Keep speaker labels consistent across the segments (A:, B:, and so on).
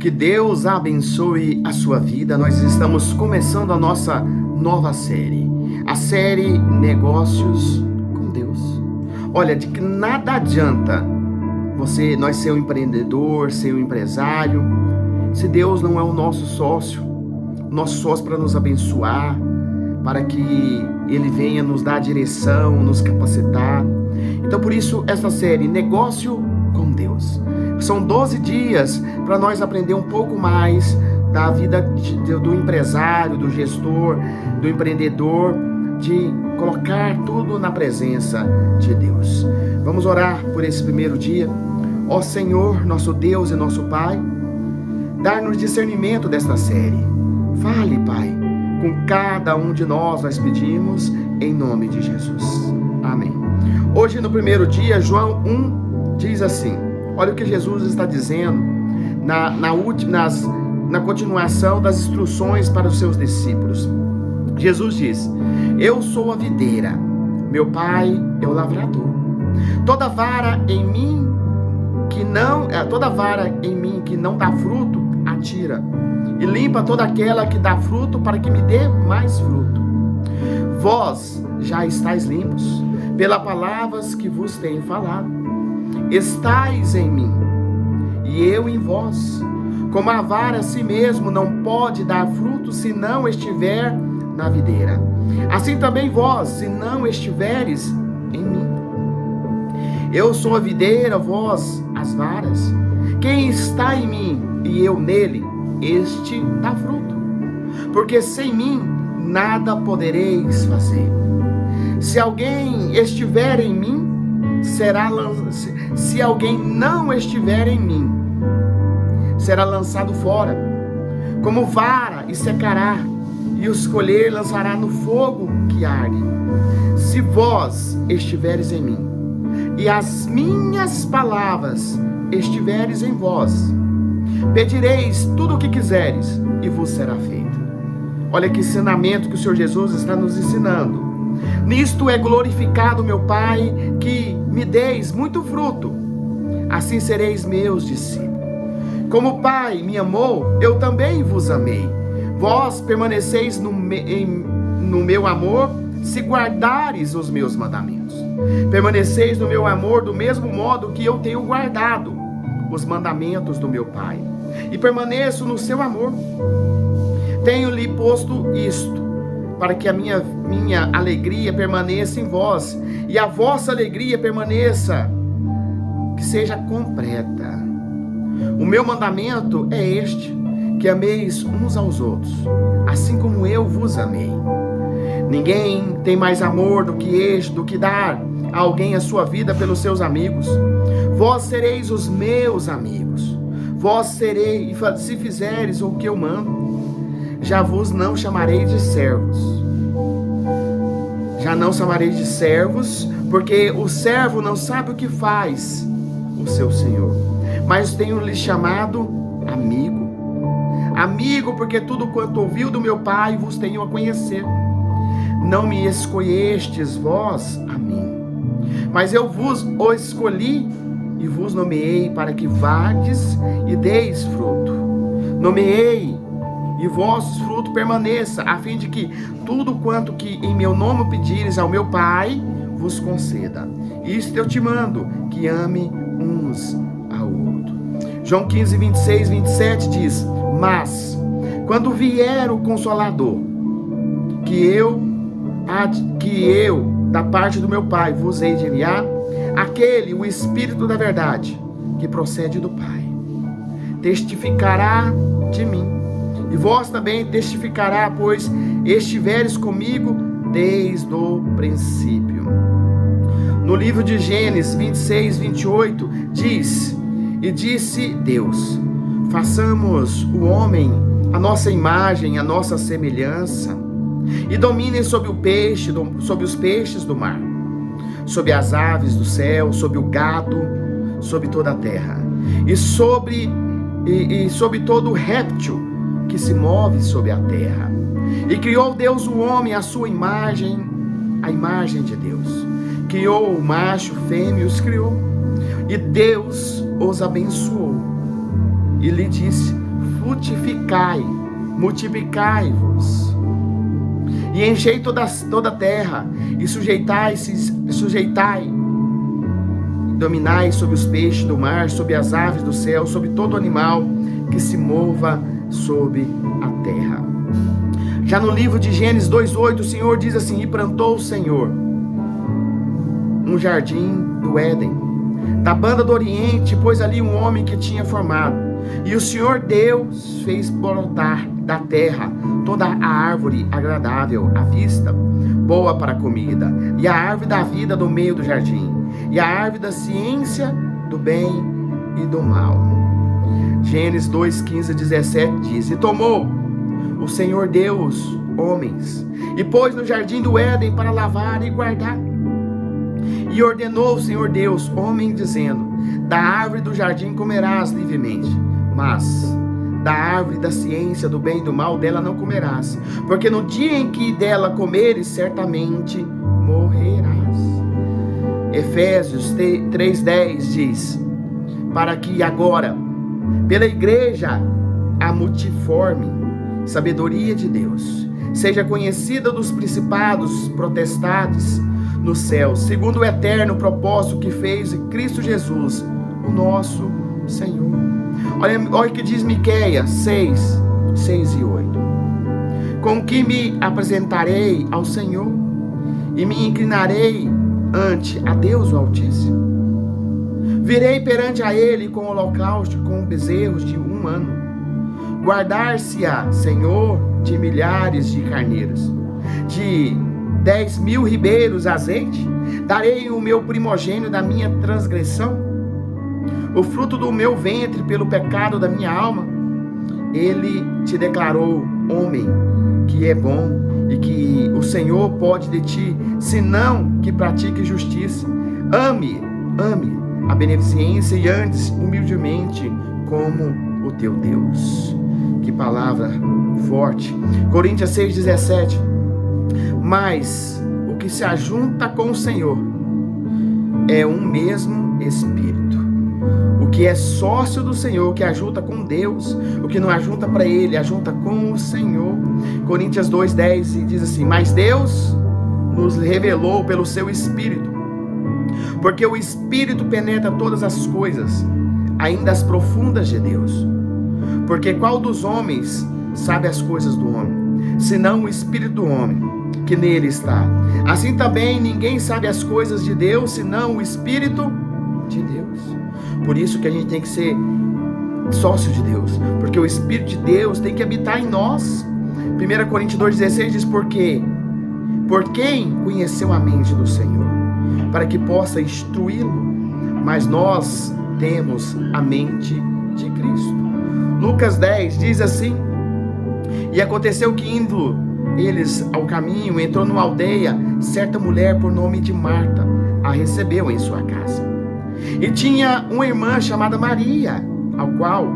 A: Que Deus abençoe a sua vida. Nós estamos começando a nossa nova série, a série Negócios com Deus. Olha, de que nada adianta nós ser um empreendedor, ser um empresário, se Deus não é o nosso sócio para nos abençoar, para que Ele venha nos dar direção, nos capacitar. Então, por isso, essa série, Negócio com Deus. São 12 dias para nós aprender um pouco mais da vida do empresário, do gestor, do empreendedor, de colocar tudo na presença de Deus. Vamos orar por esse primeiro dia. Ó Senhor, nosso Deus e nosso Pai, dar-nos discernimento desta série. Fale, Pai, com cada um de nós pedimos, em nome de Jesus. Amém. Hoje, no primeiro dia, João 1 diz assim, olha o que Jesus está dizendo na continuação das instruções para os seus discípulos. Jesus diz, eu sou a videira, meu Pai é o lavrador. Toda vara em mim que não dá fruto, atira, e limpa toda aquela que dá fruto, para que me dê mais fruto. Vós já estáis limpos, pelas palavras que vos tenho falado. Estais em mim, e eu em vós. Como a vara a si mesmo não pode dar fruto, se não estiver na videira. Assim também vós, se não estiveres em mim. Eu sou a videira, vós as varas. Quem está em mim e eu nele, este dá fruto. Porque sem mim nada podereis fazer. Se alguém estiver em mim, se alguém não estiver em mim, será lançado fora, como vara, e secará, e os colher lançará no fogo que arde. Se vós estiveres em mim, e as minhas palavras estiveres em vós, pedireis tudo o que quiseres, e vos será feito. Olha que ensinamento que o Senhor Jesus está nos ensinando. Nisto é glorificado meu Pai, que me deis muito fruto, assim sereis meus discípulos. Como o Pai me amou, eu também vos amei. Vós permaneceis no meu amor, se guardares os meus mandamentos. Permaneceis no meu amor do mesmo modo que eu tenho guardado os mandamentos do meu Pai, e permaneço no seu amor. Tenho-lhe posto isto, para que a minha alegria permaneça em vós, e a vossa alegria permaneça, que seja completa. O meu mandamento é este, que ameis uns aos outros, assim como eu vos amei. Ninguém tem mais amor do que dar a alguém a sua vida pelos seus amigos. Vós sereis os meus amigos. Vós sereis, se fizeres o que eu mando. Já vos não chamarei de servos. Já não chamarei de servos, porque o servo não sabe o que faz o seu senhor. Mas tenho-lhe chamado amigo. Amigo, porque tudo quanto ouviu do meu Pai vos tenho a conhecer. Não me escolhestes vós a mim, mas eu vos o escolhi e vos nomeei para que vades e deis fruto. Nomeei e vosso fruto permaneça, a fim de que tudo quanto que em meu nome pedires ao meu Pai vos conceda. Isto eu te mando, que ame uns ao outro. João 15, 26, 27 diz, mas quando vier o Consolador, que eu, da parte do meu Pai, vos hei de enviar, aquele, o Espírito da verdade, que procede do Pai, testificará de mim, e vós também testificará, pois estiveres comigo desde o princípio. No livro de Gênesis 26, 28, diz, e disse Deus, façamos o homem a nossa imagem, a nossa semelhança, e dominem sobre os peixes do mar, sobre as aves do céu, sobre o gado, sobre toda a terra, e sobre todo réptil que se move sobre a terra. E criou Deus o homem à sua imagem, a imagem de Deus. Criou o macho, fêmea, os criou. E Deus os abençoou. E lhe disse, frutificai, multiplicai-vos, e enchei toda a terra, e sujeitai, dominai sobre os peixes do mar, sobre as aves do céu, sobre todo animal que se mova sobre a terra. Já no livro de Gênesis 2:8, o Senhor diz assim: e plantou o Senhor um jardim do Éden, da banda do Oriente, pôs ali um homem que tinha formado. E o Senhor Deus fez brotar da terra toda a árvore agradável à vista, boa para a comida, e a árvore da vida do meio do jardim, e a árvore da ciência do bem e do mal. Gênesis 2:15-17 diz: e tomou o Senhor Deus homens, e pôs no jardim do Éden para lavar e guardar. E ordenou o Senhor Deus homem, dizendo: da árvore do jardim comerás livremente, mas da árvore da ciência do bem e do mal dela não comerás, porque no dia em que dela comeres, certamente morrerás. Efésios 3:10 diz: para que agora, pela igreja, a multiforme sabedoria de Deus seja conhecida dos principados, potestades no céu, segundo o eterno propósito que fez em Cristo Jesus, o nosso Senhor. Olha o que diz Miqueias 6:6-8. Com que me apresentarei ao Senhor e me inclinarei ante a Deus o Altíssimo. Virei perante a Ele com holocausto, com bezerros de um ano. Guardar-se-á, Senhor, de milhares de carneiros, de 10.000 ribeiros azeite. Darei o meu primogênito da minha transgressão, o fruto do meu ventre pelo pecado da minha alma. Ele te declarou homem, que é bom, e que o Senhor pode de ti, senão que pratique justiça. Ame a beneficência e andes humildemente como o teu Deus. Que palavra forte. Coríntios 6:17. Mas o que se ajunta com o Senhor é um mesmo Espírito. O que é sócio do Senhor, que ajunta com Deus, o que não ajunta para Ele, ajunta com o Senhor. Coríntios 2:10 diz assim: mas Deus nos revelou pelo seu Espírito, porque o Espírito penetra todas as coisas, ainda as profundas de Deus. Porque qual dos homens sabe as coisas do homem, senão o Espírito do homem que nele está? Assim também ninguém sabe as coisas de Deus, senão o Espírito de Deus. Por isso que a gente tem que ser sócio de Deus, porque o Espírito de Deus tem que habitar em nós. 1 Coríntios 2:16 diz: por quem conheceu a mente do Senhor, para que possa instruí-lo, mas nós temos a mente de Cristo. Lucas 10 diz assim: e aconteceu que, indo eles ao caminho, entrou numa aldeia certa mulher por nome de Marta, a recebeu em sua casa. E tinha uma irmã chamada Maria, ao qual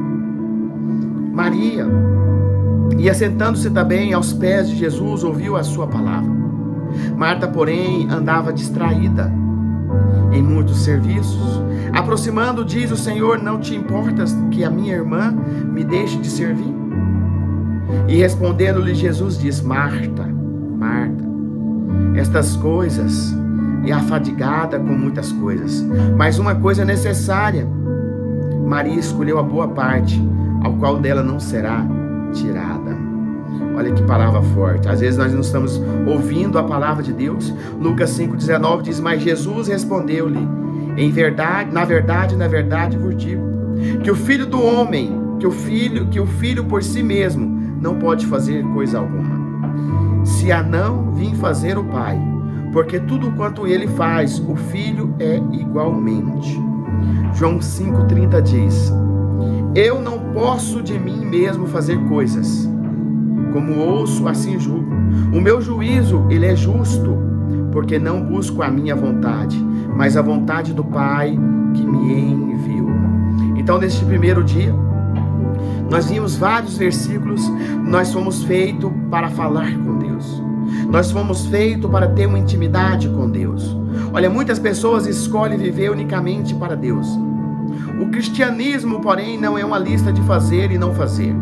A: Maria, e assentando-se também aos pés de Jesus, ouviu a sua palavra. Marta, porém, andava distraída em muitos serviços. Aproximando, diz o Senhor: não te importas que a minha irmã me deixe de servir? E respondendo-lhe Jesus diz: Marta, Marta, estas coisas, e afadigada com muitas coisas, mas uma coisa é necessária. Maria escolheu a boa parte, ao qual dela não será tirada. Olha que palavra forte. Às vezes nós não estamos ouvindo a palavra de Deus. Lucas 5:19 diz: mas Jesus respondeu-lhe: na verdade vos digo, que o filho do homem, que o filho por si mesmo não pode fazer coisa alguma, se a não vir fazer o Pai, porque tudo quanto ele faz, o filho é igualmente. João 5:30 diz: eu não posso de mim mesmo fazer coisas, como ouço, assim julgo. O meu juízo, ele é justo, porque não busco a minha vontade, mas a vontade do Pai que me enviou. Então, neste primeiro dia, nós vimos vários versículos. Nós fomos feitos para falar com Deus. Nós fomos feitos para ter uma intimidade com Deus. Olha, muitas pessoas escolhem viver unicamente para Deus. O cristianismo, porém, não é uma lista de fazer e não fazer.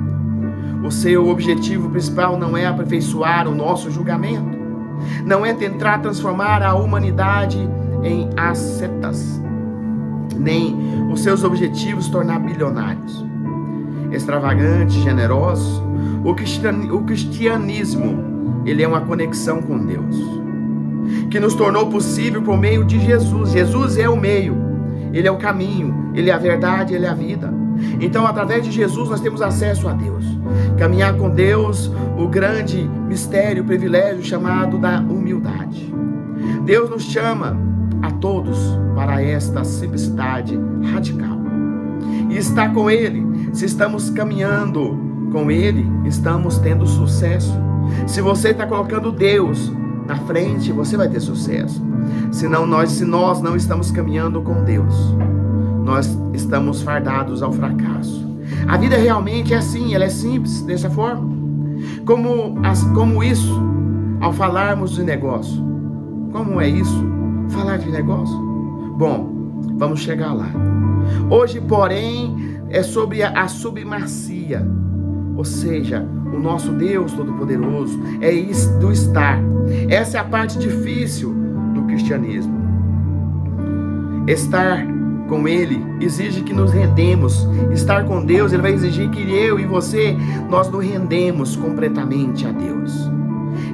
A: O seu objetivo principal não é aperfeiçoar o nosso julgamento, não é tentar transformar a humanidade em ascetas, nem os seus objetivos tornar bilionários, extravagantes, generosos. O cristianismo, ele é uma conexão com Deus, que nos tornou possível por meio de Jesus. Jesus é o meio, Ele é o caminho, Ele é a verdade, Ele é a vida. Então, através de Jesus, nós temos acesso a Deus. Caminhar com Deus, o grande mistério, o privilégio chamado da humildade. Deus nos chama a todos para esta simplicidade radical. E estar com Ele, se estamos caminhando com Ele, estamos tendo sucesso. Se você está colocando Deus na frente, você vai ter sucesso. Se nós não estamos caminhando com Deus, nós estamos fardados ao fracasso. A vida realmente é assim, ela é simples, dessa forma. Como isso, ao falarmos de negócio. Como é isso, falar de negócio? Bom, vamos chegar lá. Hoje, porém, é sobre a supremacia, ou seja, o nosso Deus Todo-Poderoso, é do estar. Essa é a parte difícil do cristianismo. Estar com Ele exige que nos rendemos. Estar com Deus, Ele vai exigir que eu e você, nós nos rendemos completamente a Deus.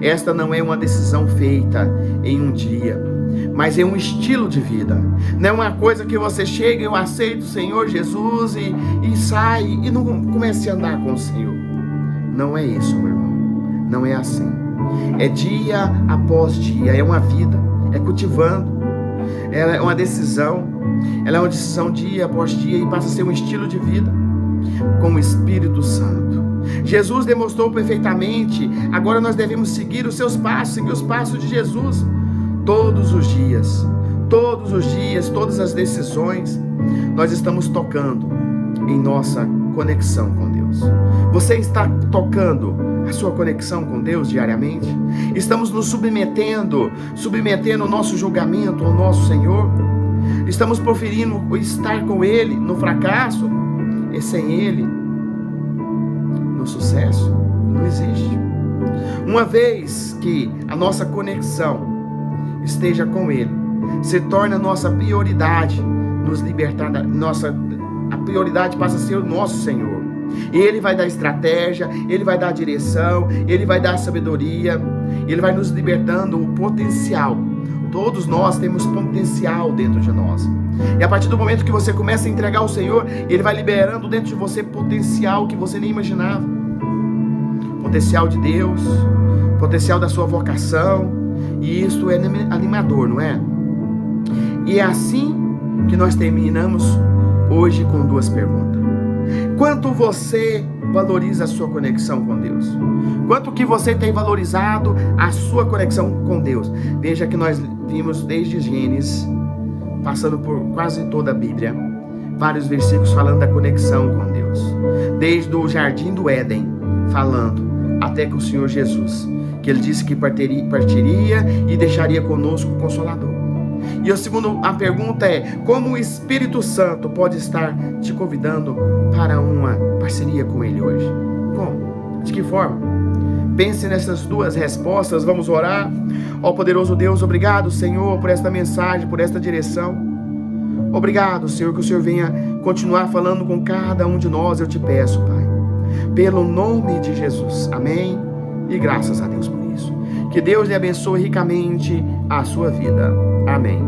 A: Esta não é uma decisão feita em um dia, mas é um estilo de vida. Não é uma coisa que você chega, eu aceito o Senhor Jesus e sai e não comece a andar com o Senhor. Não é isso, meu irmão. Não é assim. É dia após dia, é uma vida, é cultivando. Ela é uma decisão. Ela é uma decisão dia após dia e passa a ser um estilo de vida com o Espírito Santo. Jesus demonstrou perfeitamente. Agora nós devemos seguir os seus passos, seguir os passos de Jesus todos os dias, todas as decisões. Nós estamos tocando em nossa conexão com Deus. Você está tocando a sua conexão com Deus diariamente? Estamos nos submetendo o nosso julgamento ao nosso Senhor? Estamos preferindo estar com Ele no fracasso e sem Ele no sucesso? Não existe. Uma vez que a nossa conexão esteja com Ele, se torna a nossa prioridade, nos libertar a prioridade passa a ser o nosso Senhor. Ele vai dar estratégia, Ele vai dar direção, Ele vai dar sabedoria, Ele vai nos libertando o potencial. Todos nós temos potencial dentro de nós. E a partir do momento que você começa a entregar ao Senhor, Ele vai liberando dentro de você potencial que você nem imaginava. Potencial de Deus, potencial da sua vocação. E isso é animador, não é? E é assim que nós terminamos hoje com duas perguntas. Quanto você valoriza a sua conexão com Deus? Quanto que você tem valorizado a sua conexão com Deus? Veja que nós vimos desde Gênesis, passando por quase toda a Bíblia, vários versículos falando da conexão com Deus. Desde o jardim do Éden, falando até com o Senhor Jesus, que Ele disse que partiria e deixaria conosco o Consolador. E a pergunta é: como o Espírito Santo pode estar te convidando para uma parceria com Ele hoje? Como? De que forma? Pense nessas duas respostas. Vamos orar. Ó poderoso Deus, obrigado, Senhor, por esta mensagem, por esta direção. Obrigado, Senhor, que o Senhor venha continuar falando com cada um de nós, eu te peço, Pai, pelo nome de Jesus. Amém. E graças a Deus por isso. Que Deus lhe abençoe ricamente a sua vida. Amém.